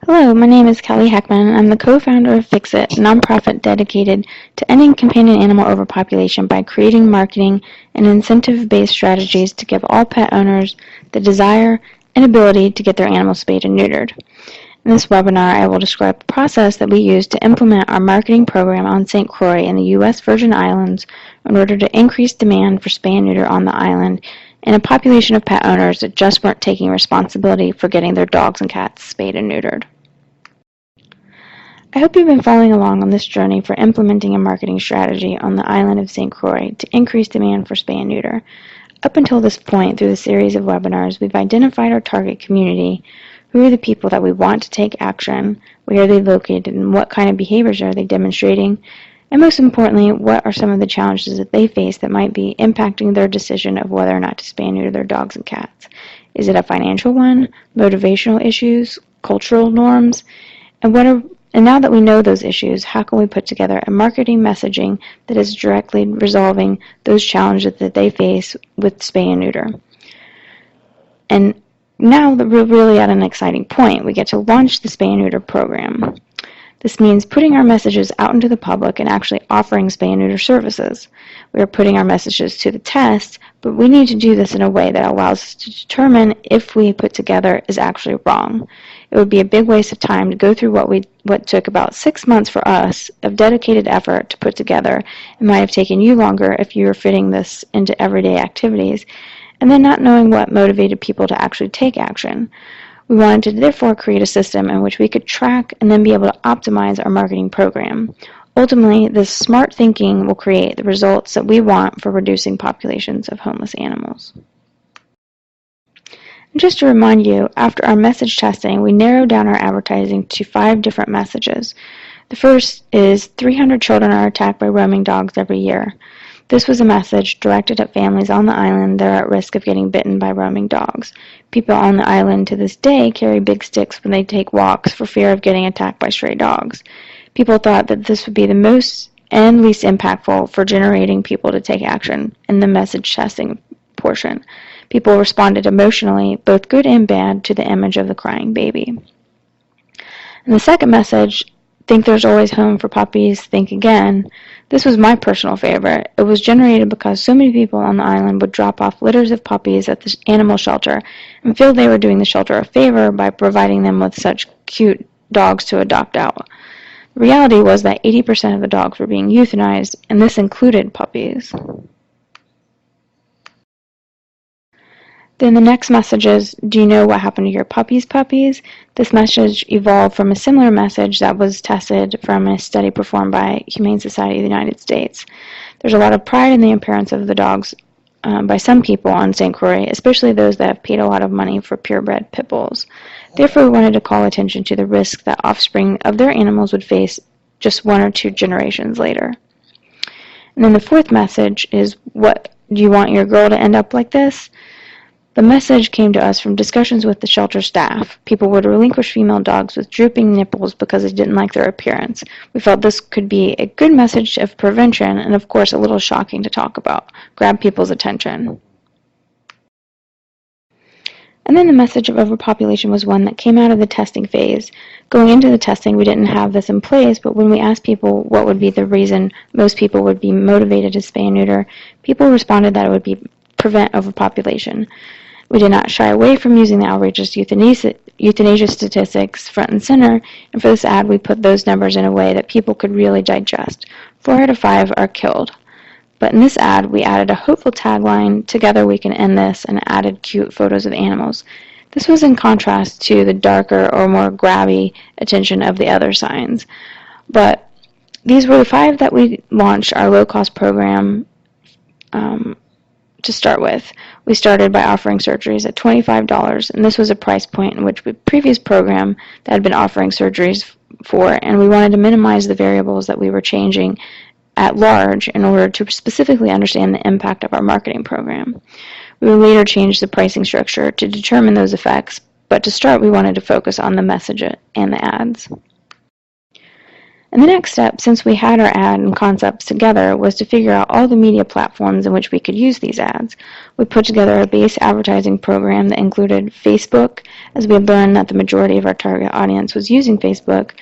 Hello, my name is Kelly Heckman, and I'm the co-founder of FiXiT, a nonprofit dedicated to ending companion animal overpopulation by creating marketing and incentive-based strategies to give all pet owners the desire and ability to get their animals spayed and neutered. In this webinar, I will describe the process that we use to implement our marketing program on St. Croix in the U.S. Virgin Islands in order to increase demand for spay and neuter on the island and a population of pet owners that just weren't taking responsibility for getting their dogs and cats spayed and neutered. I hope you've been following along on this journey for implementing a marketing strategy on the island of St. Croix to increase demand for spay and neuter. Up until this point, through the series of webinars, we've identified our target community, who are the people that we want to take action, where are they located, and what kind of behaviors are they demonstrating, and most importantly, what are some of the challenges that they face that might be impacting their decision of whether or not to spay and neuter their dogs and cats. Is it a financial one, motivational issues, cultural norms, and now that we know those issues, how can we put together a marketing messaging that is directly resolving those challenges that they face with spay and neuter? And now that we're really at an exciting point, we get to launch the spay and neuter program. This means putting our messages out into the public and actually offering spay and neuter services. We are putting our messages to the test, but we need to do this in a way that allows us to determine if we put together is actually wrong. It would be a big waste of time to go through what took about 6 months for us of dedicated effort to put together. It might have taken you longer if you were fitting this into everyday activities, and then not knowing what motivated people to actually take action. We wanted to therefore create a system in which we could track and then be able to optimize our marketing program. Ultimately, this smart thinking will create the results that we want for reducing populations of homeless animals. And just to remind you, after our message testing, we narrowed down our advertising to 5 different messages. The first is 300 children are attacked by roaming dogs every year. This was a message directed at families on the island that are at risk of getting bitten by roaming dogs. People on the island to this day carry big sticks when they take walks for fear of getting attacked by stray dogs. People thought that this would be the most and least impactful for generating people to take action in the message testing portion. People responded emotionally, both good and bad, to the image of the crying baby. And the second message, think there's always home for puppies, think again. This was my personal favorite. It was generated because so many people on the island would drop off litters of puppies at the animal shelter and feel they were doing the shelter a favor by providing them with such cute dogs to adopt out. The reality was that 80% of the dogs were being euthanized, and this included puppies. Then the next message is, do you know what happened to your puppies? This message evolved from a similar message that was tested from a study performed by Humane Society of the United States. There's a lot of pride in the appearance of the dogs by some people on St. Croix, especially those that have paid a lot of money for purebred pit bulls. Therefore, we wanted to call attention to the risk that offspring of their animals would face just 1 or 2 generations later. And then the fourth message is, what, do you want your girl to end up like this? The message came to us from discussions with the shelter staff. People would relinquish female dogs with drooping nipples because they didn't like their appearance. We felt this could be a good message of prevention and, of course, a little shocking to talk about, grab people's attention. And then the message of overpopulation was one that came out of the testing phase. Going into the testing, we didn't have this in place, but when we asked people what would be the reason most people would be motivated to spay and neuter, people responded that it would be prevent overpopulation. We did not shy away from using the outrageous euthanasia statistics front and center, and for this ad we put those numbers in a way that people could really digest. 4 out of 5 are killed. But in this ad, we added a hopeful tagline, together we can end this, and added cute photos of animals. This was in contrast to the darker or more grabby attention of the other signs. But these were the 5 that we launched our low-cost program to start with. We started by offering surgeries at $25, and this was a price point in which the previous program that had been offering surgeries for, and we wanted to minimize the variables that we were changing at large in order to specifically understand the impact of our marketing program. We will later change the pricing structure to determine those effects, but to start we wanted to focus on the message and the ads. And the next step, since we had our ad and concepts together, was to figure out all the media platforms in which we could use these ads. We put together a base advertising program that included Facebook, as we had learned that the majority of our target audience was using Facebook.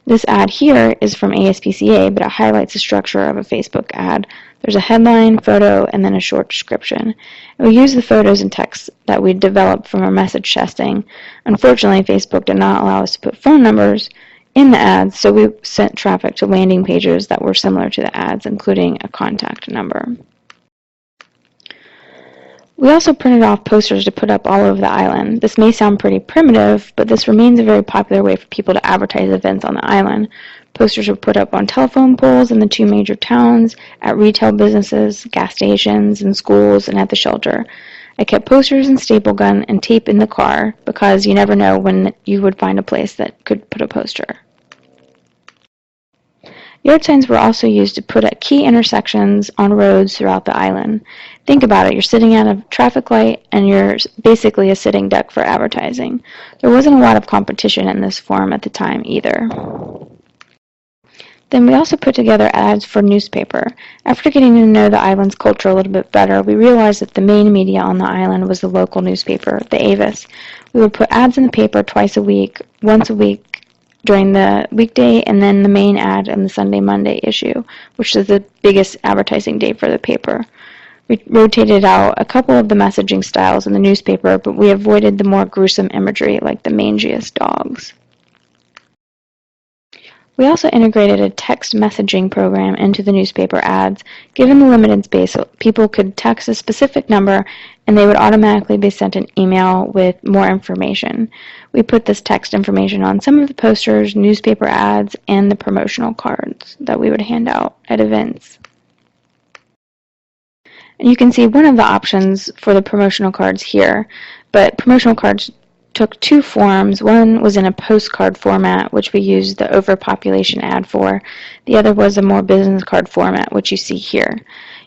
This ad here is from ASPCA, but it highlights the structure of a Facebook ad. There's a headline, photo, and then a short description. And we use the photos and text that we developed from our message testing. Unfortunately, Facebook did not allow us to put phone numbers in the ads, so we sent traffic to landing pages that were similar to the ads, including a contact number. We also printed off posters to put up all over the island. This may sound pretty primitive, but this remains a very popular way for people to advertise events on the island. Posters were put up on telephone poles in the 2 major towns, at retail businesses, gas stations, and schools, and at the shelter. I kept posters and staple gun and tape in the car because you never know when you would find a place that could put a poster. Yard signs were also used to put at key intersections on roads throughout the island. Think about it, you're sitting at a traffic light and you're basically a sitting duck for advertising. There wasn't a lot of competition in this form at the time either. Then we also put together ads for newspaper. After getting to know the island's culture a little bit better, we realized that the main media on the island was the local newspaper, the Avis. We would put ads in the paper twice a week, once a week during the weekday, and then the main ad in the Sunday-Monday issue, which is the biggest advertising day for the paper. We rotated out a couple of the messaging styles in the newspaper, but we avoided the more gruesome imagery like the mangiest dogs. We also integrated a text messaging program into the newspaper ads. Given the limited space, people could text a specific number and they would automatically be sent an email with more information. We put this text information on some of the posters, newspaper ads, and the promotional cards that we would hand out at events. And you can see one of the options for the promotional cards here, but promotional cards took 2 forms. One was in a postcard format, which we used the overpopulation ad for. The other was a more business card format, which you see here.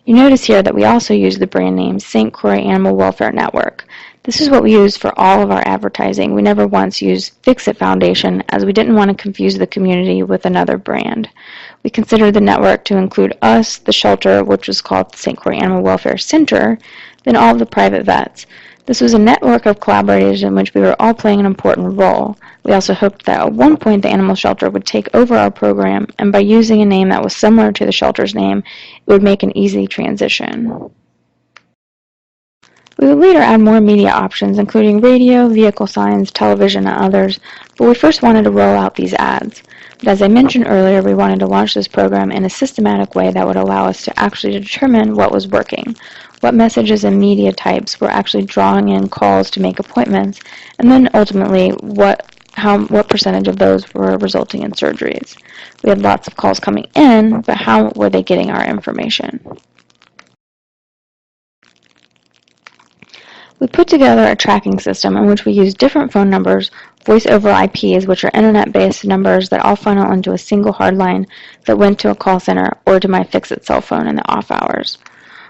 You notice here that we also used the brand name St. Croix Animal Welfare Network. This is what we used for all of our advertising. We never once used FiXiT Foundation, as we didn't want to confuse the community with another brand. We considered the network to include us, the shelter, which was called St. Croix Animal Welfare Center, then all of the private vets. This was a network of collaborators in which we were all playing an important role. We also hoped that at one point the animal shelter would take over our program, and by using a name that was similar to the shelter's name, it would make an easy transition. We would later add more media options, including radio, vehicle signs, television, and others, but we first wanted to roll out these ads. But as I mentioned earlier, we wanted to launch this program in a systematic way that would allow us to actually determine what was working, what messages and media types were actually drawing in calls to make appointments, and then ultimately what percentage of those were resulting in surgeries. We had lots of calls coming in, but how were they getting our information? We put together a tracking system in which we use different phone numbers, voice over IPs, which are internet-based numbers that all funnel into a single hardline that went to a call center or to my FiXiT cell phone in the off hours.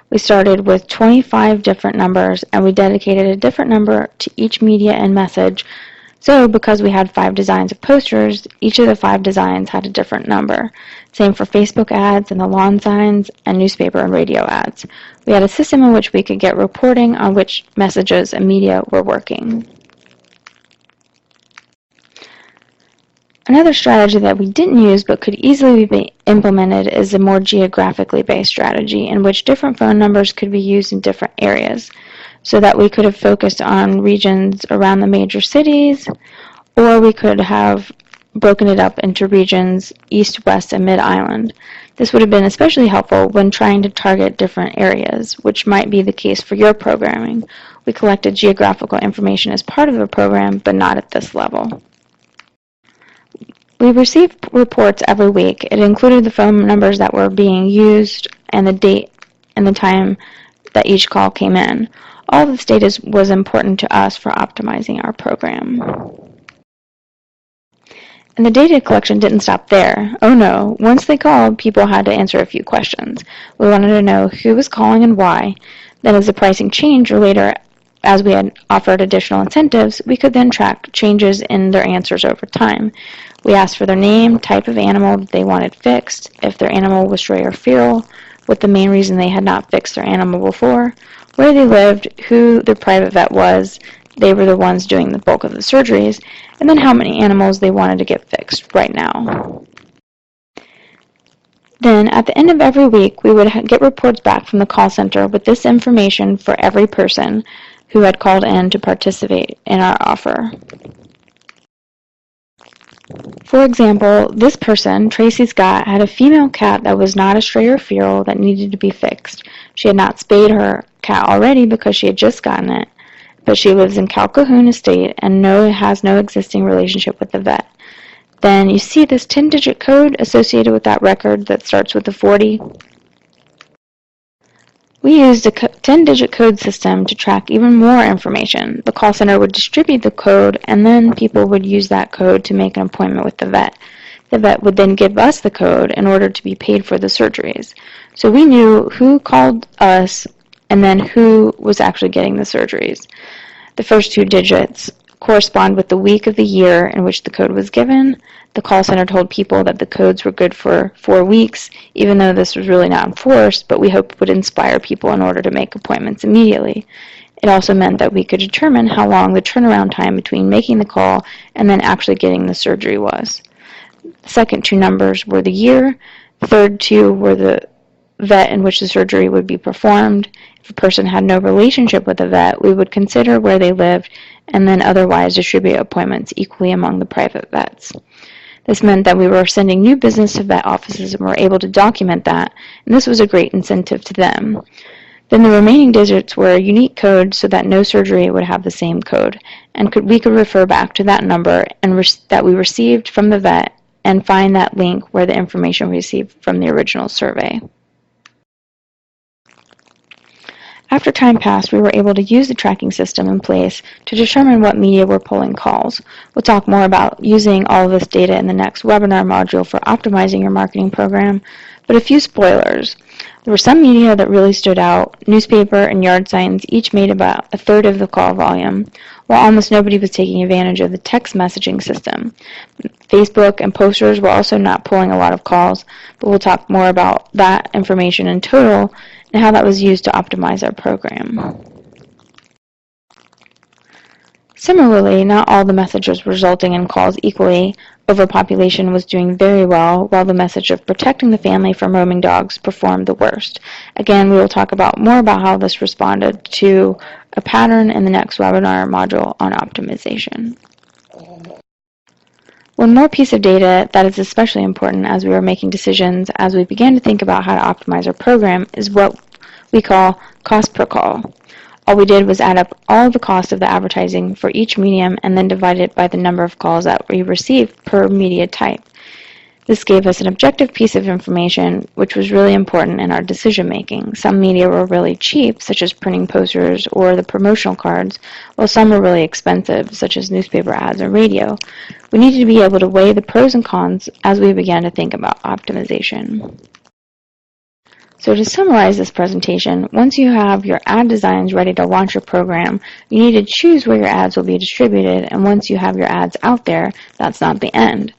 We started with 25 different numbers, and we dedicated a different number to each media and message. So because we had 5 designs of posters, each of the 5 designs had a different number. Same for Facebook ads and the lawn signs and newspaper and radio ads. We had a system in which we could get reporting on which messages and media were working. Another strategy that we didn't use but could easily be implemented is a more geographically based strategy in which different phone numbers could be used in different areas, so that we could have focused on regions around the major cities, or we could have broken it up into regions east, west, and mid-island. This would have been especially helpful when trying to target different areas, which might be the case for your programming. We collected geographical information as part of the program, but not at this level. We received reports every week. It included the phone numbers that were being used and the date and the time that each call came in. All this data was important to us for optimizing our program. And the data collection didn't stop there. Oh no, once they called, people had to answer a few questions. We wanted to know who was calling and why. Then as the pricing changed or later as we had offered additional incentives, we could then track changes in their answers over time. We asked for their name, type of animal that they wanted fixed, if their animal was stray or feral, what the main reason they had not fixed their animal before, where they lived, who their private vet was, they were the ones doing the bulk of the surgeries, and then how many animals they wanted to get fixed right now. Then, at the end of every week, we would get reports back from the call center with this information for every person who had called in to participate in our offer. For example, this person, Tracy Scott, had a female cat that was not a stray or feral that needed to be fixed. She had not spayed her cat already because she had just gotten it, but she lives in Calcahoon Estate and has no existing relationship with the vet. Then you see this 10-digit code associated with that record that starts with the 40. We used a 10-digit code system to track even more information. The call center would distribute the code, and then people would use that code to make an appointment with the vet. The vet would then give us the code in order to be paid for the surgeries. So we knew who called us and then who was actually getting the surgeries. The first 2 digits correspond with the week of the year in which the code was given. The call center told people that the codes were good for 4 weeks, even though this was really not enforced, but we hoped would inspire people in order to make appointments immediately. It also meant that we could determine how long the turnaround time between making the call and then actually getting the surgery was. The second 2 numbers were the year. The third 2 were the vet in which the surgery would be performed. If a person had no relationship with the vet, we would consider where they lived and then otherwise distribute appointments equally among the private vets. This meant that we were sending new business to vet offices and were able to document that, and this was a great incentive to them. Then the remaining digits were a unique code so that no surgery would have the same code, and we could refer back to that number and that we received from the vet and find that link where the information we received from the original survey. After time passed, we were able to use the tracking system in place to determine what media were pulling calls. We'll talk more about using all of this data in the next webinar module for optimizing your marketing program, but a few spoilers. There were some media that really stood out. Newspaper and yard signs each made about 1/3 of the call volume, while almost nobody was taking advantage of the text messaging system. Facebook and posters were also not pulling a lot of calls, but we'll talk more about that information in total and how that was used to optimize our program. Similarly, not all the messages resulting in calls equally. Overpopulation was doing very well, while the message of protecting the family from roaming dogs performed the worst. Again, we will talk more about how this responded to a pattern in the next webinar module on optimization. One more piece of data that is especially important as we were making decisions as we began to think about how to optimize our program is what we call cost per call. All we did was add up all the cost of the advertising for each medium and then divide it by the number of calls that we received per media type. This gave us an objective piece of information which was really important in our decision making. Some media were really cheap, such as printing posters or the promotional cards, while some were really expensive, such as newspaper ads or radio. We needed to be able to weigh the pros and cons as we began to think about optimization. So to summarize this presentation, once you have your ad designs ready to launch your program, you need to choose where your ads will be distributed, and once you have your ads out there, that's not the end.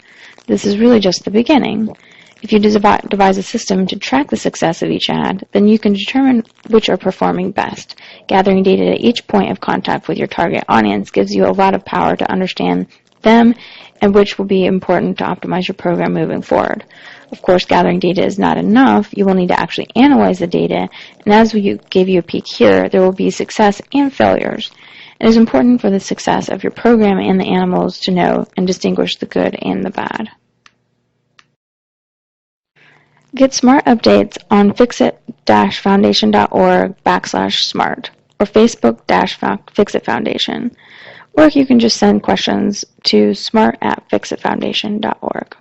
This is really just the beginning. If you devise a system to track the success of each ad, then you can determine which are performing best. Gathering data at each point of contact with your target audience gives you a lot of power to understand them and which will be important to optimize your program moving forward. Of course, gathering data is not enough. You will need to actually analyze the data, and as we gave you a peek here, there will be success and failures. It is important for the success of your program and the animals to know and distinguish the good and the bad. Get smart updates on FiXiT-foundation.org/smart or Facebook-FiXiT Foundation. Or you can just send questions to smart@fixitfoundation.org.